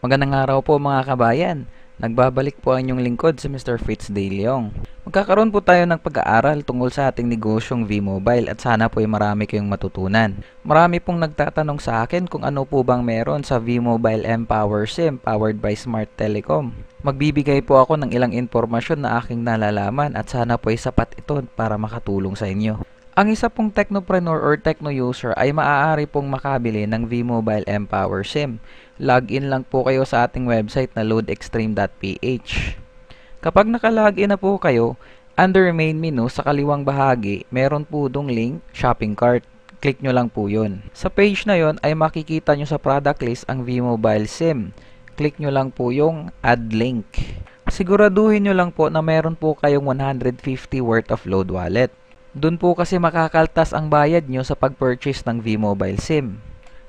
Magandang araw po mga kabayan. Nagbabalik po ang inyong lingkod si Mr. Fitz De Leong. Magkakaroon po tayo ng pag-aaral tungkol sa ating negosyong V-Mobile at sana po ay marami kayong matutunan. Marami pong nagtatanong sa akin kung ano po bang meron sa V-Mobile mPower SIM powered by Smart Telecom. Magbibigay po ako ng ilang impormasyon na aking nalalaman at sana po ay sapat ito para makatulong sa inyo. Ang isa pong technopreneur or techno user ay maaari pong makabili ng V-Mobile mPower SIM. Login lang po kayo sa ating website na loadextreme.ph. Kapag nakalogin na po kayo, under main menu sa kaliwang bahagi, meron po dong link, shopping cart. Click nyo lang po yun. Sa page na yon ay makikita nyo sa product list ang V-Mobile SIM. Click nyo lang po yung add link. Siguraduhin nyo lang po na meron po kayong 150 worth of load wallet. Doon po kasi makakaltas ang bayad nyo sa pag-purchase ng V-Mobile SIM.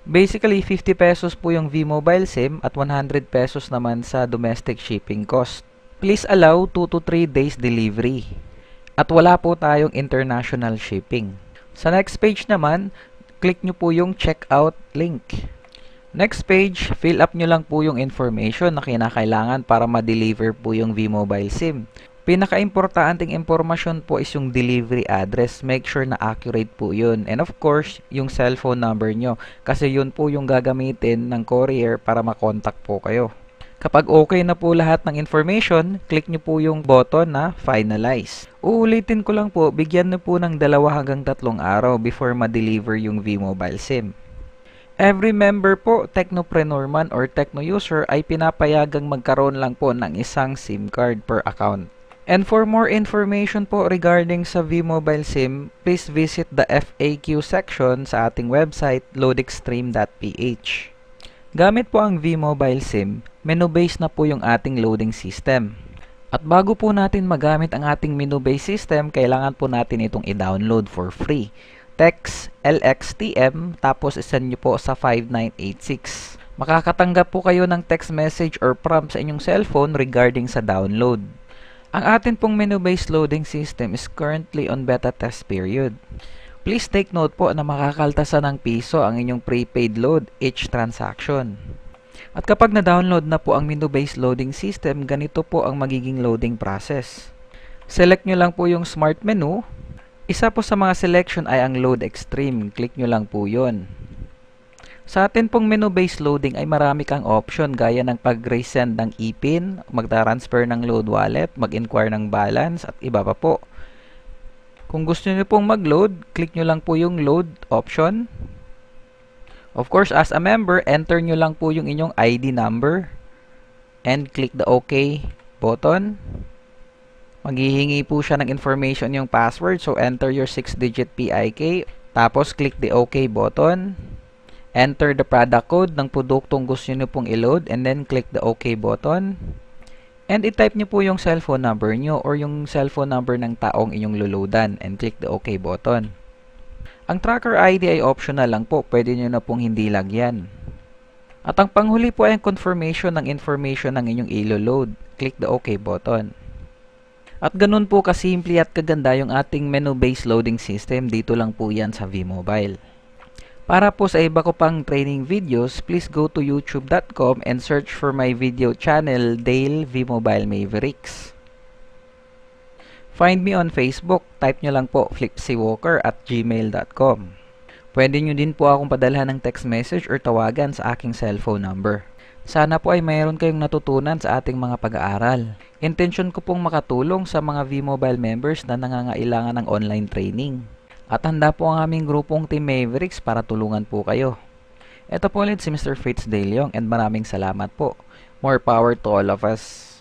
Basically, 50 pesos po yung V-Mobile SIM at 100 pesos naman sa domestic shipping cost. Please allow 2 to 3 days delivery. At wala po tayong international shipping. Sa next page naman, click nyo po yung checkout link. Next page, fill up nyo lang po yung information na kinakailangan para ma-deliver po yung V-Mobile SIM. Pinaka-importanting impormasyon po is yung delivery address. Make sure na accurate po yun. And of course, yung cellphone number nyo. Kasi yun po yung gagamitin ng courier para makontak po kayo. Kapag okay na po lahat ng information, click nyo po yung button na finalize. Uulitin ko lang po, bigyan nyo po ng 2 hanggang 3 araw before ma-deliver yung V-Mobile SIM. Every member po, technopreneur man or techno user ay pinapayagang magkaroon lang po ng isang SIM card per account. And for more information po regarding sa V-Mobile SIM, please visit the FAQ section sa ating website loadextreme.ph. Gamit po ang V-Mobile SIM, menu-based na po yung ating loading system. At bago po natin magamit ang ating menu-based system, kailangan po natin itong i-download for free. Text LXTM tapos isend nyo po sa 5986. Makakatanggap po kayo ng text message or prompt sa inyong cellphone regarding sa download. Ang atin pong menu-based loading system is currently on beta test period. Please take note po na makakaltasan ng piso ang inyong prepaid load each transaction. At kapag na-download na po ang menu-based loading system, ganito po ang magiging loading process. Select nyo lang po yung smart menu. Isa po sa mga selection ay ang Load Extreme. Click nyo lang po yun. Sa atin pong menu-based loading ay marami kang option gaya ng pag-resend ng ePIN, mag-transfer ng load wallet, mag-inquire ng balance at iba pa po. Kung gusto nyo pong mag-load, click nyo lang po yung load option. Of course, as a member, enter nyo lang po yung inyong ID number and click the OK button. Maghihingi po siya ng information yung password. So, enter your 6-digit PIK. Tapos, click the OK button. Enter the product code ng produktong gusto nyo pong i-load. And then, click the OK button. And i-type nyo po yung cellphone number nyo or yung cellphone number ng taong inyong luludan. And click the OK button. Ang tracker ID ay optional lang po. Pwede nyo na pong hindi lagyan. At ang panghuli po ay ang confirmation ng information ng inyong ilo-load. Click the OK button. At ganun po kasimple at kaganda yung ating menu-based loading system. Dito lang po yan sa V-Mobile. Para po sa iba ko pang training videos, please go to youtube.com and search for my video channel, Dale V-Mobile Mavericks. Find me on Facebook. Type nyo lang po flipsywalker@gmail.com. Pwede nyo din po akong padalhan ng text message or tawagan sa aking cellphone number. Sana po ay mayroon kayong natutunan sa ating mga pag-aaral. Intensyon ko pong makatulong sa mga V-Mobile members na nangangailangan ng online training. At handa po ang aming grupong Team Mavericks para tulungan po kayo. Ito po ulit si Mr. Fitz De Leong and maraming salamat po. More power to all of us.